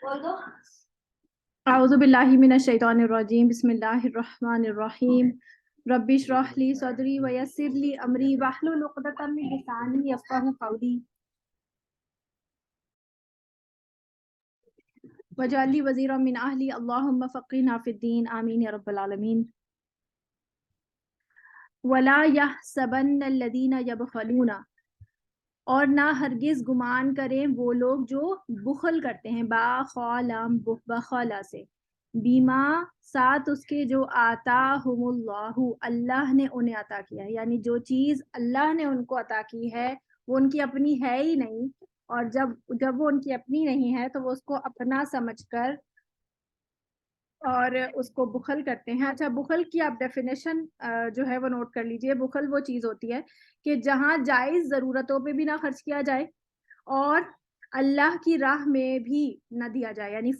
اعوذ باللہ من الشیطان الرجیم بسم اللہ الرحمن الرحیم رب اشرح لی صدری ویسر لی امری واحلل عقدۃ من لسانی یفقہوا قولی واجعل لی وزیرا من اہلی اللہم فقہنا فی الدین آمین یا رب العالمین ولا یحسبن الذین یبخلون، اور نہ ہرگز گمان کریں وہ لوگ جو بخل کرتے ہیں، بخلا سے، بیما ساتھ اس کے جو آتاہم اللہ، اللہ نے انہیں عطا کیا ہے، یعنی جو چیز اللہ نے ان کو عطا کی ہے وہ ان کی اپنی ہے ہی نہیں، اور جب وہ ان کی اپنی نہیں ہے تو وہ اس کو اپنا سمجھ کر اور اس کو بخل کرتے ہیں۔ اچھا، بخل کی آپ ڈیفینیشن جو ہے وہ نوٹ کر لیجئے۔ بخل وہ چیز ہوتی ہے کہ جہاں جائز ضرورتوں پہ بھی نہ خرچ کیا جائے اور اللہ کی راہ میں بھی نہ دیا جائے، یعنی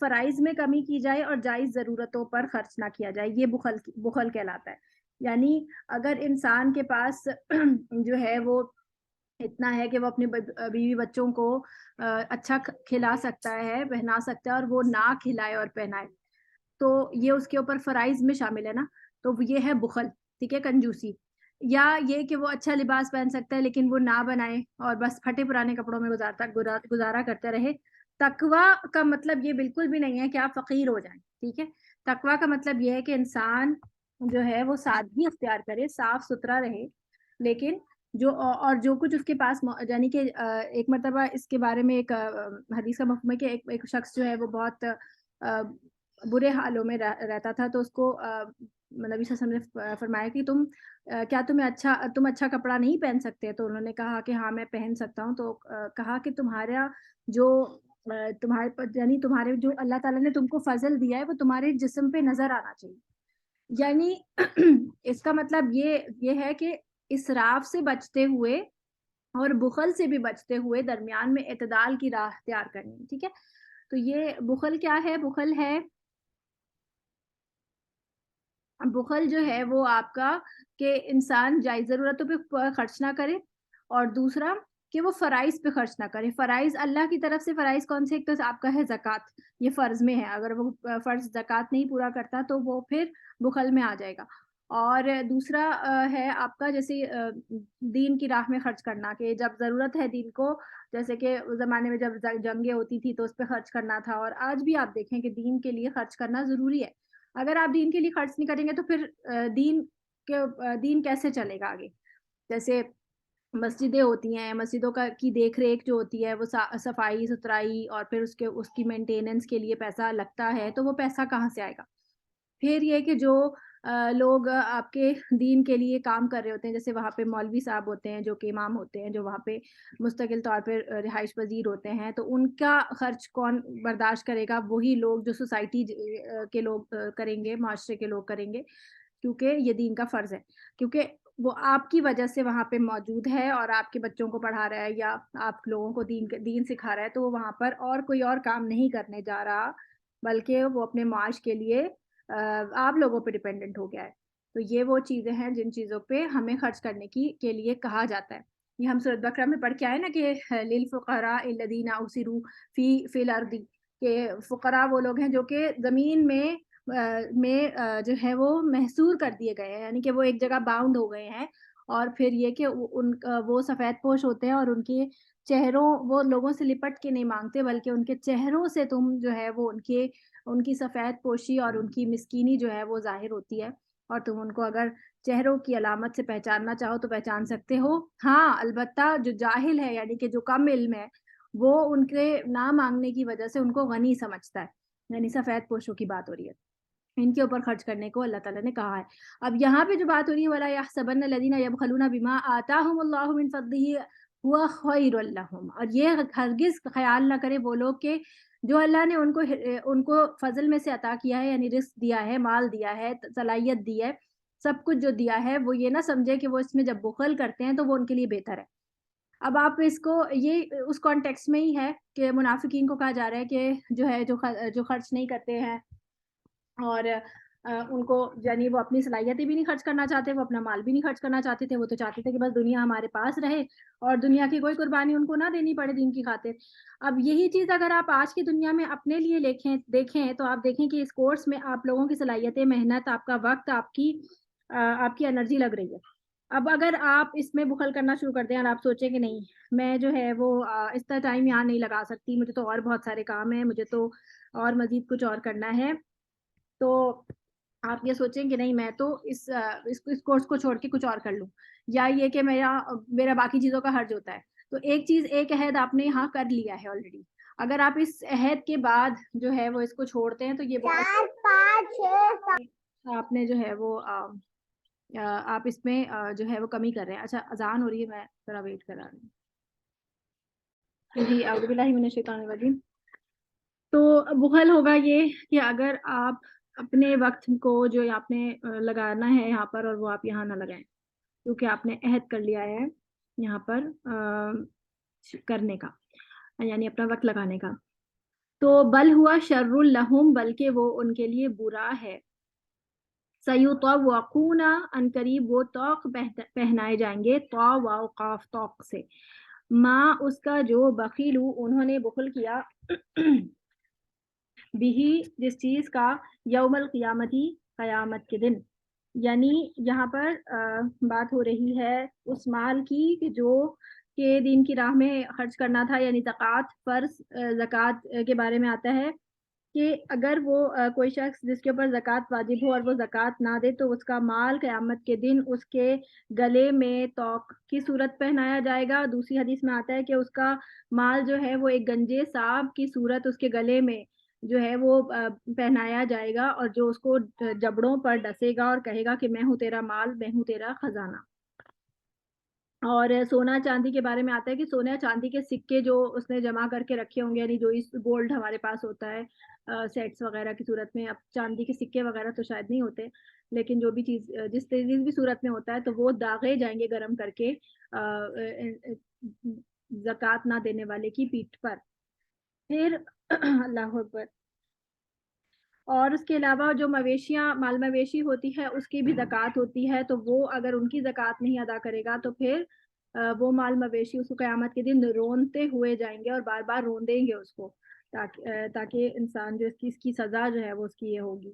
فرائض میں کمی کی جائے اور جائز ضرورتوں پر خرچ نہ کیا جائے، یہ بخل کہلاتا ہے۔ یعنی اگر انسان کے پاس جو ہے وہ اتنا ہے کہ وہ اپنے بیوی بچوں کو اچھا کھلا سکتا ہے، پہنا سکتا ہے، اور وہ نہ کھلائے اور پہنائے، تو یہ اس کے اوپر فرائض میں شامل ہے نا، تو یہ ہے بخل، ٹھیک ہے، کنجوسی۔ یا یہ کہ وہ اچھا لباس پہن سکتا ہے لیکن وہ نہ بنائے اور بس پھٹے پرانے کپڑوں میں گزارا کرتے رہے۔ تقوی کا مطلب یہ بالکل بھی نہیں ہے کہ آپ فقیر ہو جائیں، ٹھیک ہے۔ تقوی کا مطلب یہ ہے کہ انسان جو ہے وہ سادگی اختیار کرے، صاف ستھرا رہے، لیکن اور جو کچھ اس کے پاس یعنی کہ ایک مرتبہ اس کے بارے میں ایک حدیث کا مفہوم ہے کہ ایک شخص جو ہے وہ بہت برے حالوں میں رہتا تھا، تو اس کو نبی صلی اللہ علیہ وسلم نے فرمایا کہ کیا تم اچھا کپڑا نہیں پہن سکتے؟ تو انہوں نے کہا کہ ہاں میں پہن سکتا ہوں۔ تو کہا کہ تمہارے جو اللہ تعالیٰ نے تم کو فضل دیا ہے وہ تمہارے جسم پہ نظر آنا چاہیے۔ یعنی اس کا مطلب یہ ہے کہ اسراف سے بچتے ہوئے اور بخل سے بھی بچتے ہوئے درمیان میں اعتدال کی راہ اختیار کرنی ہے، ٹھیک ہے۔ تو یہ بخل کیا ہے؟ بخل جو ہے وہ آپ کا کہ انسان جائز ضرورتوں پہ خرچ نہ کرے، اور دوسرا کہ وہ فرائض پہ خرچ نہ کرے۔ فرائض اللہ کی طرف سے فرائض کون سے؟ ایک تو آپ کا ہے زکوٰۃ، یہ فرض میں ہے، اگر وہ فرض زکوٰۃ نہیں پورا کرتا تو وہ پھر بخل میں آ جائے گا۔ اور دوسرا ہے آپ کا جیسے دین کی راہ میں خرچ کرنا، کہ جب ضرورت ہے دین کو، جیسے کہ اس زمانے میں جب جنگیں ہوتی تھی تو اس پہ خرچ کرنا تھا، اور آج بھی آپ دیکھیں کہ دین کے لیے خرچ کرنا ضروری ہے۔ اگر آپ دین کے لیے خرچ نہیں کریں گے تو پھر دین کیسے چلے گا آگے؟ جیسے مسجدیں ہوتی ہیں، مسجدوں کی دیکھ ریکھ جو ہوتی ہے وہ صفائی ستھرائی اور پھر اس کی مینٹیننس کے لیے پیسہ لگتا ہے، تو وہ پیسہ کہاں سے آئے گا؟ پھر یہ کہ جو لوگ آپ کے دین کے لیے کام کر رہے ہوتے ہیں، جیسے وہاں پہ مولوی صاحب ہوتے ہیں جو کہ امام ہوتے ہیں، جو وہاں پہ مستقل طور پہ رہائش پذیر ہوتے ہیں، تو ان کا خرچ کون برداشت کرے گا؟ وہی لوگ جو سوسائٹی کے لوگ کریں گے، معاشرے کے لوگ کریں گے، کیونکہ یہ دین کا فرض ہے، کیونکہ وہ آپ کی وجہ سے وہاں پہ موجود ہے اور آپ کے بچوں کو پڑھا رہا ہے یا آپ لوگوں کو دین سکھا رہا ہے، تو وہ وہاں پر اور کوئی اور کام نہیں کرنے جا رہا، بلکہ وہ اپنے معاش کے لیے آپ لوگوں پہ ڈیپینڈنٹ ہو گیا ہے۔ تو یہ وہ چیزیں ہیں جن چیزوں پہ ہمیں خرچ کرنے کے لیے کہا جاتا ہے۔ یہ ہم سورۃ بقرہ میں پڑھ کے آئے نا کہ للفقراء الذین احصروا فی الارض، کہ فقراء وہ لوگ ہیں جو کہ زمین میں جو ہے وہ محصور کر دیے گئے ہیں، یعنی کہ وہ ایک جگہ باؤنڈ ہو گئے ہیں، اور پھر یہ کہ وہ سفید پوش ہوتے ہیں اور ان کے چہروں، وہ لوگوں سے لپٹ کے نہیں مانگتے بلکہ ان کے چہروں سے تم جو ہے وہ ان کی سفید پوشی اور ان کی مسکینی جو ہے وہ ظاہر ہوتی ہے، اور تم ان کو اگر چہروں کی علامت سے پہچاننا چاہو تو پہچان سکتے ہو۔ ہاں البتہ جو جاہل ہے، یعنی کہ جو کم علم ہے، وہ ان کے نہ مانگنے کی وجہ سے ان کو غنی سمجھتا ہے، یعنی سفید پوشوں کی بات ہو رہی ہے، ان کے اوپر خرچ کرنے کو اللہ تعالیٰ نے کہا ہے۔ اب یہاں پہ جو بات ہو رہی ہے وَلَا يَحْسَبَنَّ الَّذِينَ يَبْخَلُونَ بِمَا آتَاهُمُ اللَّهُ مِنْ فَضْلِهِ هُوَ خَيْرٌ لَهُمْ، اور یہ ہرگز خیال نہ کرے وہ لوگ کہ جو اللہ نے ان کو فضل میں سے عطا کیا ہے، یعنی رزق دیا ہے، مال دیا ہے، صلاحیت دی ہے، سب کچھ جو دیا ہے، وہ یہ نہ سمجھے کہ وہ اس میں جب بخل کرتے ہیں تو وہ ان کے لیے بہتر ہے۔ اب آپ اس کو یہ اس کانٹیکس میں ہی ہے کہ منافقین کو کہا جا رہا ہے کہ جو خرچ نہیں کرتے ہیں اور ان کو یعنی وہ اپنی صلاحیتیں بھی نہیں خرچ کرنا چاہتے, وہ اپنا مال بھی نہیں خرچ کرنا چاہتے تھے, وہ تو چاہتے تھے کہ بس دنیا ہمارے پاس رہے اور دنیا کی کوئی قربانی ان کو نہ دینی پڑے دین کی خاطر. اب یہی چیز اگر آپ آج کی دنیا میں اپنے لیے دیکھیں تو آپ دیکھیں کہ اس کورس میں آپ لوگوں کی صلاحیتیں, محنت, آپ کا وقت, آپ کی انرجی لگ رہی ہے. اب اگر آپ اس میں بخل کرنا شروع کر دیں اور آپ سوچیں کہ نہیں میں جو ہے وہ اس طرح ٹائم یہاں نہیں لگا سکتی, مجھے تو اور بہت سارے کام ہیں, مجھے تو اور مزید کچھ اور کرنا ہے, تو آپ یہ سوچیں کہ نہیں میں تو اس کورس کو چھوڑ کے کچھ اور کر لوں, یا یہ کہ میرا باقی چیزوں کا حرج ہوتا ہے. تو ایک عہد آپ نے یہاں کر لیا ہے آلریڈی. اگر آپ اس عہد کے بعد جو ہے وہ اس کو چھوڑتے ہیں تو یہ آپ نے جو ہے وہ آپ اس میں جو ہے وہ کمی کر رہے ہیں. اچھا اذان ہو رہی ہے, میں ذرا ویٹ کرا رہی ہوں. جی اعوذ باللہ من الشیطان الرجیم. تو بخل ہوگا یہ کہ اگر آپ اپنے وقت کو جو آپ نے لگانا ہے یہاں پر, اور وہ آپ یہاں نہ لگائیں, کیونکہ آپ نے عہد کر لیا ہے یہاں پر کرنے کا, یعنی اپنا وقت لگانے کا. تو بل ہوا شر لہم, بلکہ وہ ان کے لیے برا ہے. سیطوقون, ان قریب وہ طوق پہنائے جائیں گے, طاء قاف طوق سے, ما اس کا جو بخیلو انہوں نے بخل کیا, بھی جس چیز کا, یوم القیامتی قیامت کے دن. یعنی یہاں پر بات ہو رہی ہے اس مال کی کہ جو کہ دین کی راہ میں خرچ کرنا تھا, یعنی زکوٰۃ فرض, زکوٰۃ کے بارے میں آتا ہے کہ اگر وہ کوئی شخص جس کے اوپر زکوٰۃ واجب ہو اور وہ زکوٰۃ نہ دے تو اس کا مال قیامت کے دن اس کے گلے میں طوق کی صورت پہنایا جائے گا. دوسری حدیث میں آتا ہے کہ اس کا مال جو ہے وہ ایک گنجے سانپ کی صورت اس کے گلے میں جو ہے وہ پہنایا جائے گا, اور جو اس کو جبڑوں پر ڈسے گا اور کہے گا کہ میں ہوں تیرا مال, میں ہوں تیرا خزانہ. اور سونا چاندی کے بارے میں آتا ہے کہ سونا چاندی کے سکے جو اس نے جمع کر کے رکھے ہوں گے, یعنی جو اس گولڈ ہمارے پاس ہوتا ہے سیٹس وغیرہ کی صورت میں, اب چاندی کے سکے وغیرہ تو شاید نہیں ہوتے, لیکن جو بھی چیز جس بھی صورت میں ہوتا ہے تو وہ داغے جائیں گے گرم کر کے زکوٰۃ نہ دینے والے کی پیٹھ پر. پھر اللہ اکبر. اور اس کے علاوہ جو مال مویشی ہوتی ہے اس کی بھی زکوٰۃ ہوتی ہے, تو وہ اگر ان کی زکوٰۃ نہیں ادا کرے گا تو پھر وہ مال مویشی اس کو قیامت کے دن رونتے ہوئے جائیں گے اور بار بار رون دیں گے اس کو, تاکہ انسان جو اس کی سزا جو ہے وہ اس کی یہ ہوگی.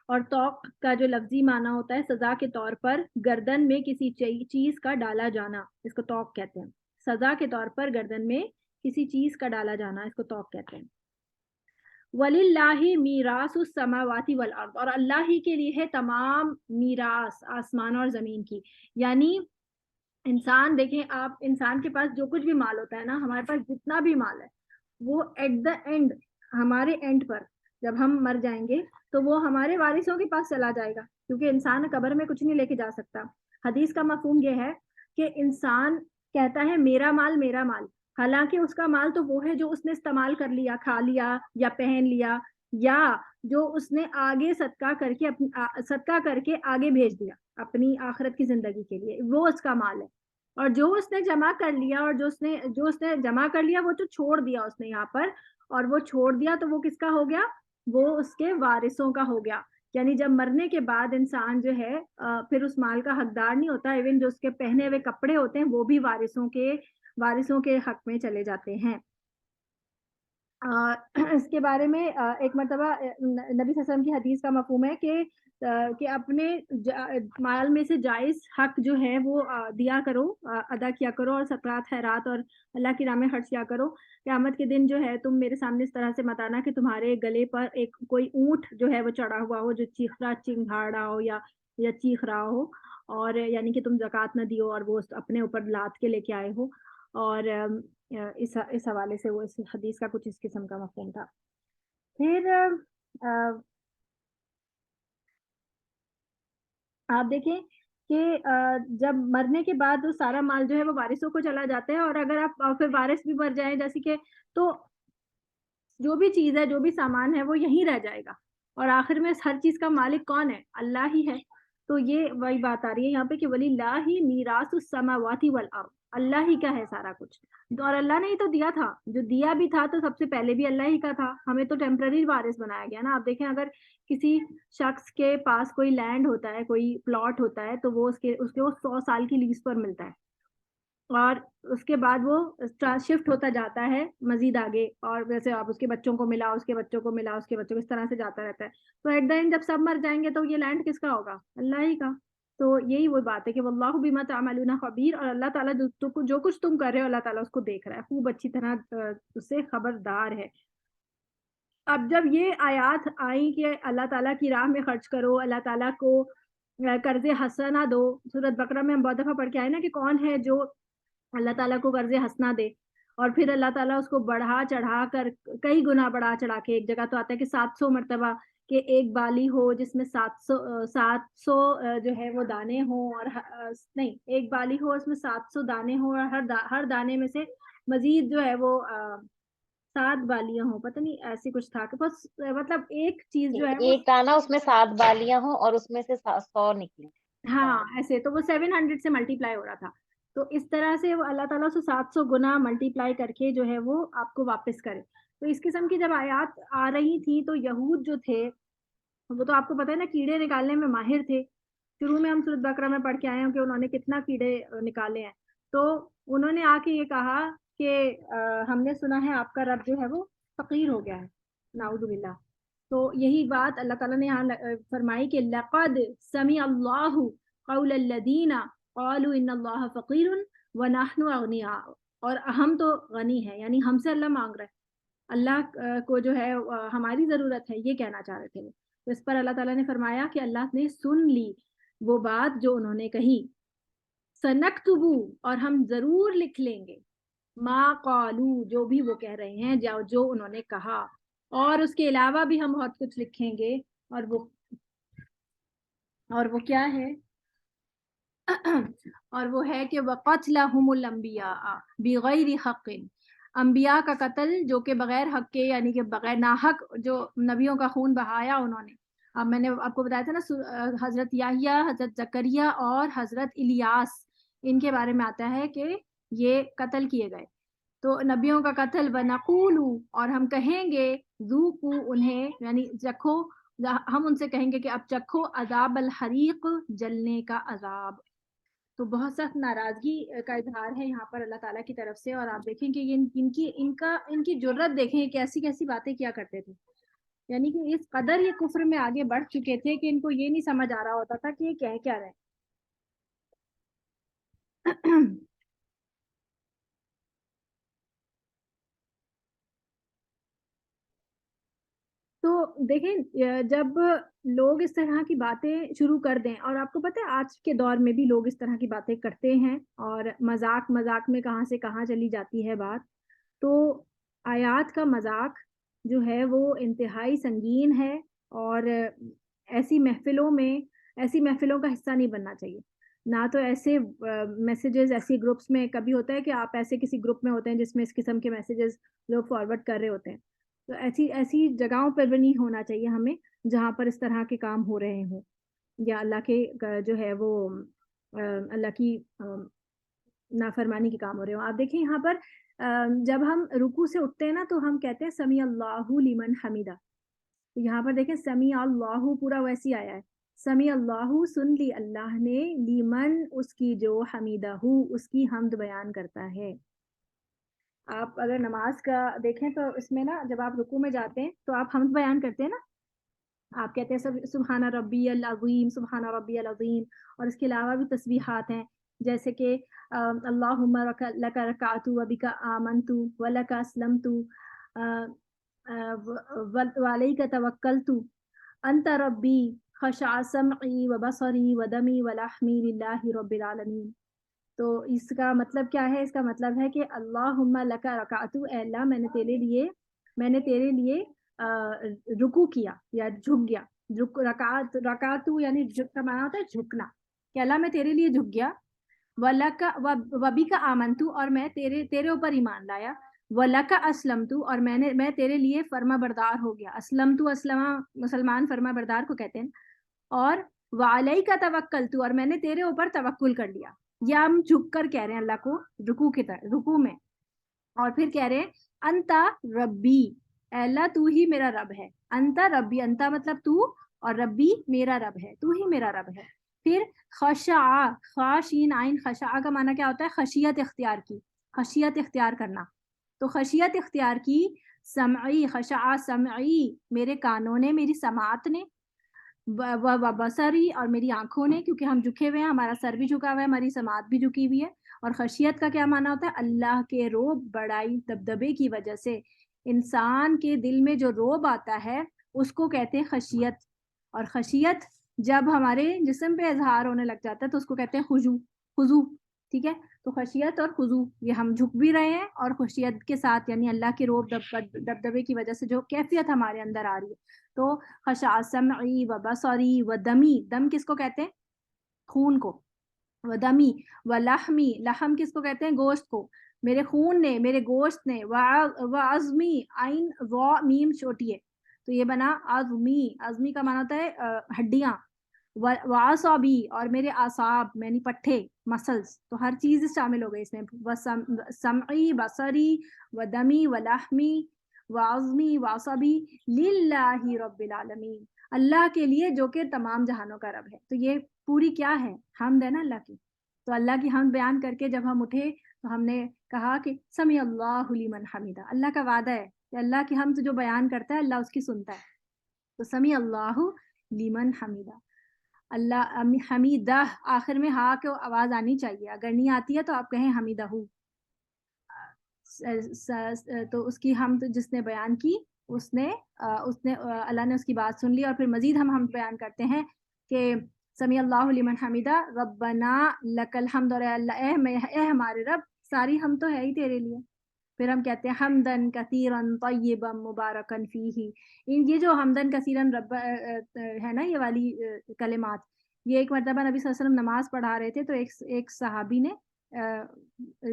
اور طوق کا جو لفظی معنی ہوتا ہے سزا کے طور پر گردن میں کسی چیز کا ڈالا جانا, اس کو طوق کہتے ہیں. سزا کے طور پر گردن میں کسی چیز کا ڈالا جانا, اس کو طوق کہتے ہیں. وَلِلَّهِ مِيرَاثُ السَّمَاوَاتِ وَالْأَرْضِ, اور اللہ ہی کے لیے ہے تمام میراث آسمان اور زمین کی. یعنی انسان دیکھیں, آپ انسان کے پاس جو کچھ بھی مال ہوتا ہے نا, ہمارے پاس جتنا بھی مال ہے وہ ایٹ دا اینڈ, ہمارے اینڈ پر جب ہم مر جائیں گے تو وہ ہمارے وارثوں کے پاس چلا جائے گا, کیونکہ انسان قبر میں کچھ نہیں لے کے جا سکتا. حدیث کا مفہوم یہ ہے کہ انسان کہتا ہے میرا مال میرا مال, حالانکہ اس کا مال تو وہ ہے جو اس نے استعمال کر لیا, کھا لیا یا پہن لیا, یا جو اس نے آگے صدقہ کر کے آگے بھیج دیا اپنی آخرت کی زندگی کے لیے, وہ اس کا مال ہے. اور جو اس نے جمع کر لیا, اور جو اس نے جمع کر لیا وہ تو چھوڑ دیا اس نے یہاں پر, اور وہ چھوڑ دیا تو وہ کس کا ہو گیا, وہ اس کے وارثوں کا ہو گیا. یعنی جب مرنے کے بعد انسان جو ہے پھر اس مال کا حقدار نہیں ہوتا, ایون جو اس کے پہنے ہوئے کپڑے ہوتے ہیں وہ بھی وارثوں کے حق میں چلے جاتے ہیں. اس کے بارے میں ایک مرتبہ نبی صلی اللہ علیہ وسلم کی حدیث کا مفہوم ہے کہ اپنے مال میں سے جائز حق جو ہے وہ دیا کرو, ادا کیا کرو, اور صدقات خیرات اور اللہ کی راہ میں خرچ کیا کرو. قیامت کے دن جو ہے تم میرے سامنے اس طرح سے مت آنا کہ تمہارے گلے پر ایک کوئی اونٹ جو ہے وہ چڑھا ہوا ہو جو چنگھاڑ رہا ہو یا چیخ رہا ہو, اور یعنی کہ تم زکوٰۃ نہ دیو اور وہ اپنے اوپر لاد کے لے کے آئے ہو. اور اس حوالے سے وہ اس حدیث کا کچھ اس قسم کا مفہوم تھا. پھر آپ دیکھیں کہ جب مرنے کے بعد سارا مال جو ہے وہ وارثوں کو چلا جاتا ہے, اور اگر آپ پھر وارث بھی مر جائیں جیسے کہ, تو جو بھی چیز ہے جو بھی سامان ہے وہ یہیں رہ جائے گا, اور آخر میں ہر چیز کا مالک کون ہے, اللہ ہی ہے. تو یہ وہی بات آ رہی ہے یہاں پہ کہ وَلِلَّهِ مِيرَاثُ السَّمَاوَاتِ وَالْأَرْضِ, اللہ ہی کا ہے سارا کچھ، اور اللہ نے ہی تو دیا تھا، جو دیا بھی تھا تو سب سے پہلے بھی اللہ ہی کا تھا، ہمیں تو ٹیمپرری وارث بنایا گیا نا. آپ دیکھیں اگر کسی شخص کے پاس کوئی لینڈ ہوتا ہے، کوئی پلاٹ ہوتا ہے، تو وہ اس کے وہ 100 سال کی لیز پر ملتا ہے، اور اس کے بعد وہ شفٹ ہوتا جاتا ہے مزید آگے، اور ویسے آپ اس کے بچوں کو ملا، اس کے بچوں کو ملا، اس کے بچوں کو، اس طرح سے جاتا رہتا ہے. تو ایٹ دا اینڈ جب سب مر جائیں گے تو یہ لینڈ کس کا ہوگا؟ اللہ ہی کا. تو یہی وہ بات ہے کہ واللہ بما تعملون خبیر، اور اللہ تعالیٰ جو کچھ تم کر رہے ہو اللہ تعالیٰ اس کو دیکھ رہا ہے، خوب اچھی طرح اس سے خبردار ہے. اب جب یہ آیات آئیں کہ اللہ تعالیٰ کی راہ میں خرچ کرو، اللہ تعالیٰ کو قرض حسنہ دو، سورۃ بقرہ میں ہم بہت دفعہ پڑھ کے آئے نا کہ کون ہے جو اللہ تعالیٰ کو قرض حسنہ دے، اور پھر اللہ تعالیٰ اس کو بڑھا چڑھا کر کئی گنا بڑھا چڑھا کے، ایک جگہ تو آتا ہے کہ 700 مرتبہ، کہ ایک بالی ہو جس میں 700 جو ہے وہ دانے ہوں، اور نہیں، ایک بالی ہو اس میں 700 دانے ہوں، اور ہر دانے میں سے مزید جو ہے وہ 7 بالیاں ہوں، پتہ نہیں ایسی کچھ تھا کہ بس مطلب ایک چیز جو ہے وہ، ایک دانہ اس میں 7 بالیاں ہوں اور اس میں سے 100 نکلی. ہاں ایسے، تو وہ 700 سے ملٹی پلائی ہو رہا تھا. تو اس طرح سے وہ اللہ تعالیٰ سے 700 گنا ملٹی پلائی کر کے جو ہے وہ آپ کو واپس کرے. تو اس قسم کی جب آیات آ رہی تھی تو یہود جو تھے وہ تو آپ کو پتہ ہے نا کیڑے نکالنے میں ماہر تھے. شروع میں ہم سورۃ بقرہ میں پڑھ کے آئے ہیں کہ انہوں نے کتنا کیڑے نکالے ہیں. تو انہوں نے آ کے یہ کہا کہ ہم نے سنا ہے آپ کا رب جو ہے وہ فقیر ہو گیا ہے، نعوذ باللہ. تو یہی بات اللہ تعالیٰ نے یہاں فرمائی کہ لقد سمع اللہ قول الذین قالوا ان اللہ فقیر ونحن اغنیاء، اور ہم تو غنی ہیں، یعنی ہم سے اللہ مانگ رہے ہیں، اللہ کو جو ہے ہماری ضرورت ہے، یہ کہنا چاہ رہے تھے. تو اس پر اللہ تعالیٰ نے فرمایا کہ اللہ نے سن لی وہ بات جو انہوں نے کہی، سنکتبو، اور ہم ضرور لکھ لیں گے، ما قالو، جو بھی وہ کہہ رہے ہیں، جو انہوں نے کہا، اور اس کے علاوہ بھی ہم بہت کچھ لکھیں گے. اور وہ کیا ہے؟ اور وہ ہے کہ وَقَتْلَهُمُ الْأَنْبِيَاءَ بِغَيْرِ حَقٍ، انبیاء کا قتل جو کہ بغیر حق کے، یعنی کہ بغیر ناحق جو نبیوں کا خون بہایا انہوں نے. اب میں نے آپ کو بتایا تھا نا حضرت یحییٰ، حضرت زکریا اور حضرت الیاس، ان کے بارے میں آتا ہے کہ یہ قتل کیے گئے. تو نبیوں کا قتل، وَنَقُولُ، اور ہم کہیں گے، ذُوقُوا، انہیں یعنی چکھو، ہم ان سے کہیں گے کہ اب چکھو عذاب الحریق، جلنے کا عذاب. تو بہت سخت ناراضگی کا اظہار ہے یہاں پر اللہ تعالیٰ کی طرف سے. اور آپ دیکھیں کہ ان کی جرت دیکھیں، کیسی کیسی باتیں کیا کرتے تھے، یعنی کہ اس قدر یہ کفر میں آگے بڑھ چکے تھے کہ ان کو یہ نہیں سمجھ آ رہا ہوتا تھا کہ یہ کہہ کیا رہے. تو دیکھیں جب لوگ اس طرح کی باتیں شروع کر دیں، اور آپ کو پتہ ہے آج کے دور میں بھی لوگ اس طرح کی باتیں کرتے ہیں، اور مذاق میں کہاں سے کہاں چلی جاتی ہے بات. تو آیات کا مذاق جو ہے وہ انتہائی سنگین ہے، اور ایسی محفلوں کا حصہ نہیں بننا چاہیے. نہ تو ایسے میسیجز ایسی گروپس میں، کبھی ہوتا ہے کہ آپ ایسے کسی گروپ میں ہوتے ہیں جس میں اس قسم کے میسیجز لوگ فارورڈ کر رہے ہوتے ہیں، تو ایسی جگہوں پر بھی نہیں ہونا چاہیے ہمیں جہاں پر اس طرح کے کام ہو رہے ہوں، یا اللہ کے جو ہے وہ اللہ کی نافرمانی کے کام ہو رہے ہوں. آپ دیکھیں یہاں پر جب ہم رکوع سے اٹھتے ہیں نا تو ہم کہتے ہیں سمیع اللہ لمن حمیدہ. تو یہاں پر دیکھیں سمیع اللہ پورا ویسی آیا ہے، سمیع اللہ، سن لی اللہ نے، لیمن، اس کی جو حمیدہ اس کی حمد بیان کرتا ہے. آپ اگر نماز کا دیکھیں تو اس میں نا جب آپ رکوع میں جاتے ہیں تو آپ حمد بیان کرتے ہیں نا، آپ کہتے ہیں سبحان ربی العظیم، سبحان ربی العظیم. اور اس کے علاوہ بھی تسبیحات ہیں، جیسے کہ اللہم لک رکعت وبک آمنت ولک اسلمت وعلیک توکلت انت ربی خشع سمعی وبصری ودمی ولحمی للہ رب العالمین. تو اس کا مطلب کیا ہے؟ اس کا مطلب ہے کہ اللہم لک رکعت، اے اللہ میں نے تیرے لیے رکوع کیا یا جھک گیا. رکعت یعنی جھک کا معنی ہوتا ہے جھکنا، کہ اللہ میں تیرے لیے جھک گیا. وبک آمنت، اور میں تیرے اوپر ایمان لایا. ولک اسلمت، اور میں تیرے لیے فرما بردار ہو گیا. اسلم مسلمان فرما بردار کو کہتے ہیں. اور وعلیک توکلت، اور میں نے تیرے اوپر توکل کر لیا. یا ہم جھک کر کہہ رہے ہیں اللہ کو رکوع کی طرح، رکوع میں، اور پھر کہہ رہے ہیں انتا ربی، اے اللہ تو ہی میرا رب ہے، انتا ربی، انتا مطلب تو، اور ربی میرا رب ہے، تو ہی میرا رب ہے۔ پھر خشع، خاشین عین خشع کا معنی کیا ہوتا ہے؟ خشیت اختیار کی، خشیت اختیار کرنا، تو خشیت اختیار کی، سمعی، خشع سمعی، میرے کانوں نے، میری سماعت نے، و بصری، اور میری آنکھوں نے، کیونکہ ہم جھکے ہوئے ہیں، ہمارا سر بھی جھکا ہوا ہے، ہماری سماعت بھی جھکی ہوئی ہے۔ اور خشیت کا کیا معنی ہوتا ہے؟ اللہ کے روب، بڑائی، دبدبے کی وجہ سے انسان کے دل میں جو روب آتا ہے اس کو کہتے ہیں خشیت، اور خشیت جب ہمارے جسم پہ اظہار ہونے لگ جاتا ہے تو اس کو کہتے ہیں خضوع، خضوع، ٹھیک ہے؟ تو خشیت اور خضوع، یہ ہم جھک بھی رہے ہیں اور خشیت کے ساتھ، یعنی اللہ کے روب دبدبے کی وجہ سے جو کیفیت ہمارے اندر آ رہی ہے۔ تو خشع سمعی و بصری و دمی، دم کس کو کہتے ہیں؟ خون کو، و دمی و لحمی، لحم کس کو کہتے ہیں؟ گوشت کو، میرے خون نے، میرے گوشت نے، و عظمی، عین را میم چھوٹی ہے تو یہ بنا عظمی، عظمی کا معنی ہوتا ہے ہڈیاں، و اعصابی، اور میرے اعصاب یعنی پٹھے، مسلس، تو ہر چیز شامل ہو گئی اس میں، و سمعی، بصری و دمی و لحمی و عظمی و اعصابی للہ رب العالمین، اللہ کے لیے جو کہ تمام جہانوں کا رب ہے۔ تو یہ پوری کیا ہے؟ حمد ہے نا اللہ کی۔ تو اللہ کی حمد بیان کر کے جب ہم اٹھے تو ہم نے کہا کہ سمیع اللہ لمن حمیدہ، اللہ کا وعدہ ہے کہ اللہ کی حمد جو بیان کرتا ہے اللہ اس کی سنتا ہے، تو سمیع اللہ لمن حمیدہ، اللہ حمیدہ، آخر میں ہاں کو آواز آنی چاہیے، اگر نہیں آتی ہے تو آپ کہیں حمیدہ، تو اس کی حمد جس نے بیان کی اس نے اللہ نے اس کی بات سن لی۔ اور پھر مزید ہم بیان کرتے ہیں کہ سمیع اللہ لمن حمیدہ، ربنا لک الحمد، اور اے اللہ، اے ہمارے رب، ساری ہم تو ہے ہی تیرے لیے۔ پھر ہم کہتے ہیں حمدن کثیرن طیبا مبارکن فیہ، یہ جو حمدن کثیرن رب ہے نا، یہ والی کلمات، یہ ایک مرتبہ نبی صلی اللہ علیہ وسلم نماز پڑھا رہے تھے تو ایک صحابی نے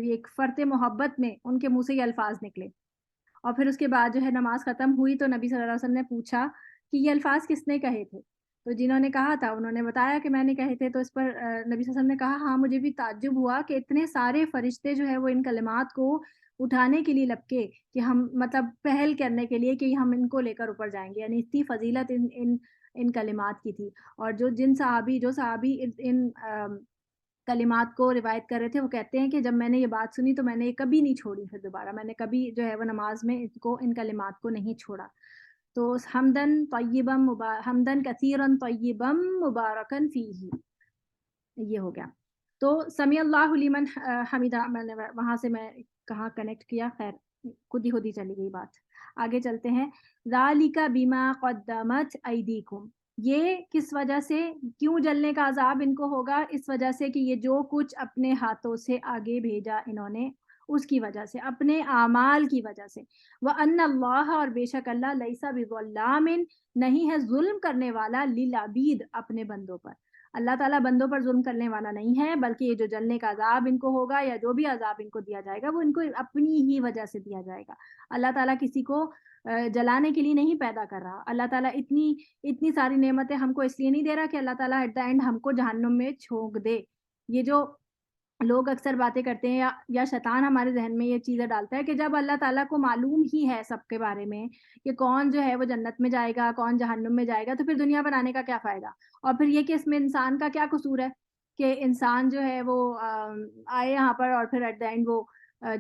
ایک فرط محبت میں ان کے منہ سے یہ الفاظ نکلے، اور پھر اس کے بعد جو ہے نماز ختم ہوئی تو نبی صلی اللہ علیہ وسلم نے پوچھا کہ یہ الفاظ کس نے کہے تھے؟ تو جنہوں نے کہا تھا انہوں نے بتایا کہ میں نے کہے تھے، تو اس پر نبی صلی اللہ علیہ وسلم نے کہا ہاں مجھے بھی تعجب ہوا کہ اتنے سارے فرشتے جو ہے وہ ان کلمات کو اٹھانے کے لیے لپکے، کہ ہم مطلب پہل کرنے کے لیے کہ ہم ان کو لے کر اوپر جائیں گے، یعنی اتنی فضیلت ان کلمات کی تھی۔ اور جو صحابی ان کلمات کو روایت کر رہے تھے وہ کہتے ہیں کہ جب میں نے یہ بات سنی تو میں نے یہ کبھی نہیں چھوڑی، پھر دوبارہ میں نے کبھی جو ہے وہ نماز میں ان کلمات کو نہیں چھوڑا۔ تو حمدن کثیرن طیبا مبارکن فیہ، یہ ہو گیا۔ تو سمیع اللہ لمن حمیدہ، میں نے وہاں سے میں کہاں کنیکٹ کیا، خیر خود ہی چلی گئی بات۔ آگے چلتے ہیں، ذالک بما قدمت ایدیکم، یہ کس وجہ سے، کیوں جلنے کا عذاب ان کو ہوگا؟ اس وجہ سے کہ یہ جو کچھ اپنے ہاتھوں سے آگے بھیجا انہوں نے، اس کی وجہ سے، اپنے اعمال کی وجہ سے۔ وَأَنَّ اللَّهَ، اور بے شک اللہ، لَيْسَ بِظَلَّامٍ، نہیں ہے ظلم کرنے والا، لِلْعَبِيدِ، اپنے بندوں پر۔ اللہ تعالیٰ بندوں پر ظلم کرنے والا نہیں ہے، بلکہ یہ جو جلنے کا عذاب ان کو ہوگا یا جو بھی عذاب ان کو دیا جائے گا وہ ان کو اپنی ہی وجہ سے دیا جائے گا۔ اللہ تعالیٰ کسی کو جلانے کے لیے نہیں پیدا کر رہا۔ اللہ تعالیٰ اتنی ساری نعمتیں ہم کو اس لیے نہیں دے رہا کہ اللہ تعالیٰ ایٹ دا اینڈ ہم کو جہنم میں جھونک دے۔ یہ جو لوگ اکثر باتیں کرتے ہیں یا شیطان ہمارے ذہن میں یہ چیزیں ڈالتا ہے کہ جب اللہ تعالیٰ کو معلوم ہی ہے سب کے بارے میں کہ کون جو ہے وہ جنت میں جائے گا، کون جہنم میں جائے گا، تو پھر دنیا بنانے کا کیا فائدہ؟ اور پھر یہ کہ اس میں انسان کا کیا قصور ہے کہ انسان جو ہے وہ آئے یہاں پر اور پھر ایٹ دا اینڈ وہ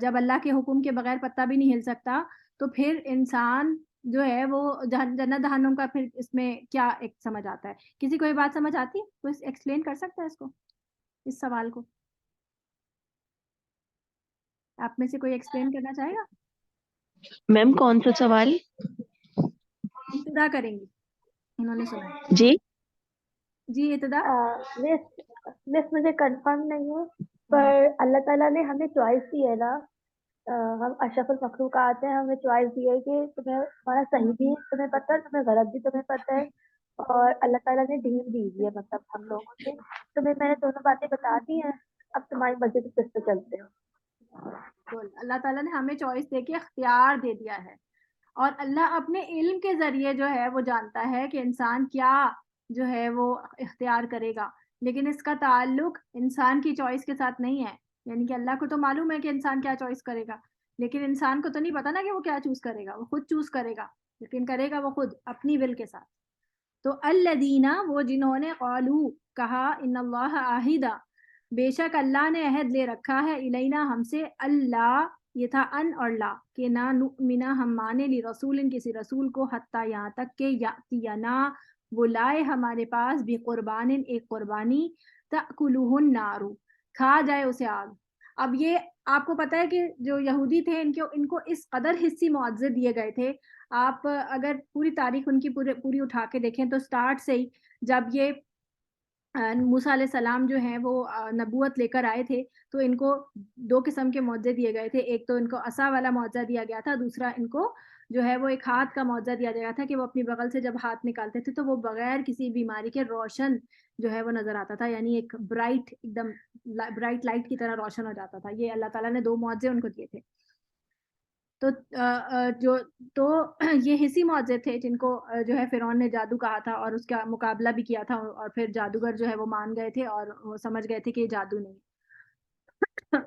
جب اللہ کے حکم کے بغیر پتہ بھی نہیں ہل سکتا، تو پھر انسان جو ہے وہ جنت جہنم کا پھر اس میں کیا ایک سمجھ آتا ہے؟ کسی کو یہ بات سمجھ آتی؟ کوئی ایکسپلین کر سکتا ہے اس کو، اس سوال کو؟ آپ میں سے کوئی ایکسپلین کرنا چاہے گا؟ میم کون سا سوال؟ ابتدا کریں گی، انہوں نے سنا ہے۔ جی ابتدا۔ مس مجھے کنفرم نہیں ہے، پر اللہ تعالیٰ نے ہمیں چوائس دی ہے نا، ہم اشرف المخلوقات ہیں، ہمیں چوائس دی ہے کہ تمہیں ہمارا صحیح بھی تمہیں پتہ ہے، تمہیں غلط بھی تمہیں پتہ ہے، اور اللہ تعالیٰ نے ڈھیل دی ہوئی ہے مطلب ہم لوگوں سے۔ تمہیں میں نے دونوں باتیں بتا دی ہیں، اب تمہاری مرضی سے کس پہ چلتے ہو۔ اللہ تعالیٰ نے ہمیں چوائس دے کے اختیار دے دیا ہے، اور اللہ اپنے علم کے ذریعے جو ہے وہ جانتا ہے کہ انسان کیا جو ہے وہ اختیار کرے گا، لیکن اس کا تعلق انسان کی چوائس کے ساتھ نہیں ہے. یعنی کہ اللہ کو تو معلوم ہے کہ انسان کیا چوائس کرے گا، لیکن انسان کو تو نہیں پتا نا کہ وہ کیا چوز کرے گا. وہ خود چوز کرے گا، لیکن کرے گا وہ خود اپنی ول کے ساتھ. تو الذین، وہ جنہوں نے قالو کہا، ان اللہ عاہدہ، بے شک اللہ نے عہد لے رکھا ہے، الینا ہم سے، اللہ یہ تھا ان اور لا، کہ نہ نؤمنا ہم مانے لی رسول کسی رسول کو، حتیٰ یہاں تک کہ یاتینا وہ لائے ہمارے پاس، بھی قربان ایک قربانی، تأکلہ النار کھا جائے اسے آگ. اب یہ آپ کو پتہ ہے کہ جو یہودی تھے ان کو اس قدر حصی معاوضے دیے گئے تھے. آپ اگر پوری تاریخ ان کی پوری اٹھا کے دیکھیں تو سٹارٹ سے ہی جب یہ موسیٰ علیہ السلام جو ہیں وہ نبوت لے کر آئے تھے تو ان کو 2 قسم کے معجزے دیے گئے تھے. ایک تو ان کو عصا والا معجزہ دیا گیا تھا، دوسرا ان کو جو ہے وہ ایک ہاتھ کا معجزہ دیا گیا تھا کہ وہ اپنی بغل سے جب ہاتھ نکالتے تھے تو وہ بغیر کسی بیماری کے روشن جو ہے وہ نظر آتا تھا، یعنی ایک برائٹ، ایک دم برائٹ لائٹ کی طرح روشن ہو جاتا تھا. یہ اللہ تعالیٰ نے 2 معجزے ان کو دیے تھے. تو یہ حصی معجزے تھے جن کو جو ہے فرعون نے جادو کہا تھا اور اس کا مقابلہ بھی کیا تھا، اور پھر جادوگر جو ہے وہ مان گئے تھے اور وہ سمجھ گئے تھے کہ یہ جادو نہیں.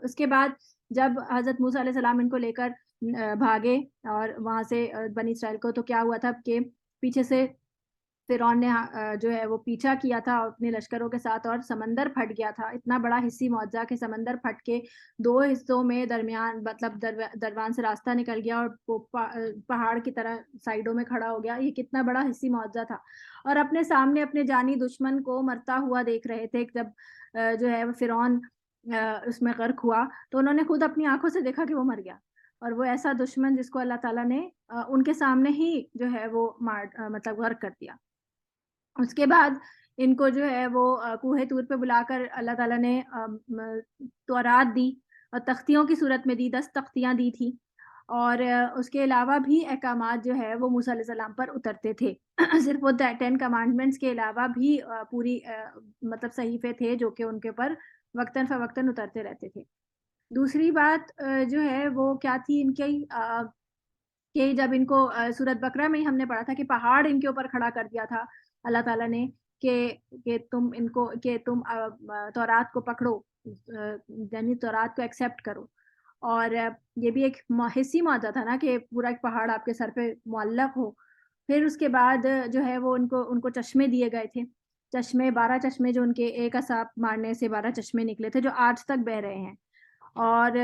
اس کے بعد جب حضرت موسیٰ علیہ السلام ان کو لے کر بھاگے اور وہاں سے بنی اسرائیل کو، تو کیا ہوا تھا کہ پیچھے سے فرعون نے جو ہے وہ پیچھا کیا تھا اپنے لشکروں کے ساتھ، اور سمندر پھٹ گیا تھا. اتنا بڑا حصی معجزہ کہ سمندر پھٹ کے 2 حصوں میں درمیان، مطلب درمیان سے راستہ نکل گیا اور وہ پہاڑ کی طرح سائیڈوں میں کھڑا ہو گیا. یہ کتنا بڑا حصی معجزہ تھا. اور اپنے سامنے اپنے جانی دشمن کو مرتا ہوا دیکھ رہے تھے. جب جو ہے فرعون اس میں غرق ہوا تو انہوں نے خود اپنی آنکھوں سے دیکھا کہ وہ مر گیا، اور وہ ایسا دشمن جس کو اللہ تعالیٰ نے ان کے سامنے ہی جو ہے وہ مطلب غرق کر دیا. اس کے بعد ان کو جو ہے وہ کوہ طور پہ بلا کر اللہ تعالیٰ نے تورات دی، اور تختیوں کی صورت میں دی، 10 تختیاں دی تھی. اور اس کے علاوہ بھی احکامات جو ہے وہ موسیٰ علیہ السلام پر اترتے تھے. صرف وہ 10 کمانڈمنٹس کے علاوہ بھی پوری مطلب صحیفے تھے جو کہ ان کے اوپر وقتاً فوقتاً اترتے رہتے تھے. دوسری بات جو ہے وہ کیا تھی ان کی، کہ جب ان کو سورۃ بقرہ میں ہی ہم نے پڑھا تھا کہ پہاڑ ان کے اوپر کھڑا کر دیا تھا اللہ تعالیٰ نے کہ تم ان کو، کہ تم تورات کو پکڑو، یعنی تورات کو ایکسیپٹ کرو. اور یہ بھی ایک حصی معجزہ تھا نا کہ پورا ایک پہاڑ آپ کے سر پہ معلق ہو. پھر اس کے بعد جو ہے وہ ان کو چشمے دیے گئے تھے. چشمے 12 چشمے جو ان کے ایک عصا مارنے سے 12 چشمے نکلے تھے جو آج تک بہ رہے ہیں. اور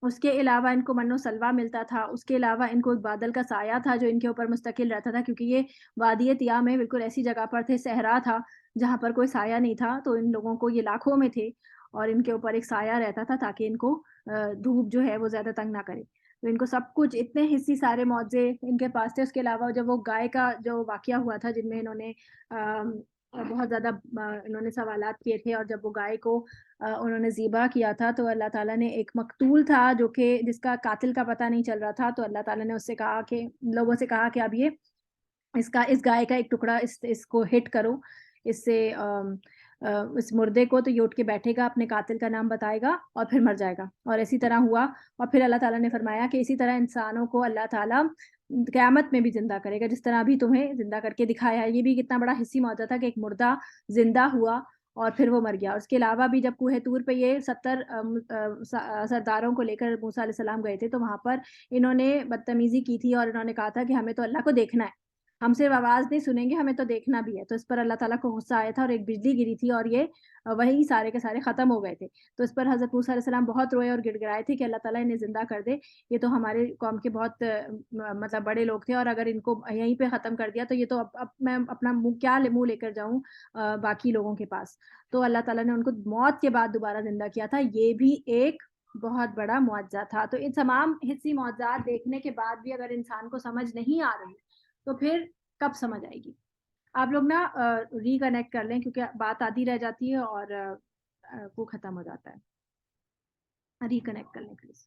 اس کے علاوہ ان کو من و سلوہ ملتا تھا. اس کے علاوہ ان کو ایک بادل کا سایہ تھا جو ان کے اوپر مستقل رہتا تھا، کیونکہ یہ وادی طیٰ میں بالکل ایسی جگہ پر تھے، صحرا تھا جہاں پر کوئی سایہ نہیں تھا. تو ان لوگوں کو، یہ لاکھوں میں تھے، اور ان کے اوپر ایک سایہ رہتا تھا تاکہ ان کو دھوپ جو ہے وہ زیادہ تنگ نہ کرے. تو ان کو سب کچھ، اتنے حصی سارے معجزے ان کے پاس تھے. اس کے علاوہ جب وہ گائے کا جو واقعہ ہوا تھا جن میں انہوں نے بہت زیادہ انہوں نے سوالات کیے تھے، اور جب وہ گائے کو انہوں نے ذبح کیا تھا تو اللہ تعالیٰ نے، ایک مقتول تھا جو کہ جس کا قاتل کا پتہ نہیں چل رہا تھا، تو اللہ تعالیٰ نے اس سے کہا کہ لوگوں سے کہا کہ اب یہ اس گائے کا ایک ٹکڑا اس کو ہٹ کرو، اس سے اس مردے کو، تو یہ اٹھ کے بیٹھے گا، اپنے قاتل کا نام بتائے گا اور پھر مر جائے گا. اور اسی طرح ہوا. اور پھر اللہ تعالیٰ نے فرمایا کہ اسی طرح انسانوں کو اللہ تعالیٰ قیامت میں بھی زندہ کرے گا، جس طرح ابھی تمہیں زندہ کر کے دکھایا ہے. یہ بھی کتنا بڑا حصی معجزہ تھا کہ ایک مردہ زندہ ہوا اور پھر وہ مر گیا. اس کے علاوہ بھی جب کوہ طور پہ یہ 70 سرداروں کو لے کر موسیٰ علیہ السلام گئے تھے تو وہاں پر انہوں نے بدتمیزی کی تھی، اور انہوں نے کہا تھا کہ ہمیں تو اللہ کو دیکھنا ہے، ہم صرف آواز نہیں سنیں گے، ہمیں تو دیکھنا بھی ہے. تو اس پر اللہ تعالیٰ کو غصہ آیا تھا اور ایک بجلی گری تھی اور یہ وہی سارے کے سارے ختم ہو گئے تھے. تو اس پر حضرت موسیٰ علیہ السلام بہت روئے اور گڑ گڑائے تھے کہ اللہ تعالیٰ انہیں زندہ کر دے، یہ تو ہمارے قوم کے بہت مطلب بڑے لوگ تھے، اور اگر ان کو یہیں پہ ختم کر دیا تو یہ تو اب میں اپنا کیا منہ لے کر جاؤں باقی لوگوں کے پاس. تو اللہ تعالیٰ نے ان کو موت کے بعد دوبارہ زندہ کیا تھا. یہ بھی ایک بہت بڑا معجزہ تھا. تو ان تمام حصی معجزات دیکھنے کے بعد بھی اگر انسان کو سمجھ نہیں آ رہی تو پھر کب سمجھ آئے گی؟ آپ لوگ نا ری کنیکٹ کر لیں کیونکہ بات آدھی رہ جاتی ہے اور وہ ختم ہو جاتا ہے. ری کنیکٹ کر لیں پلیز.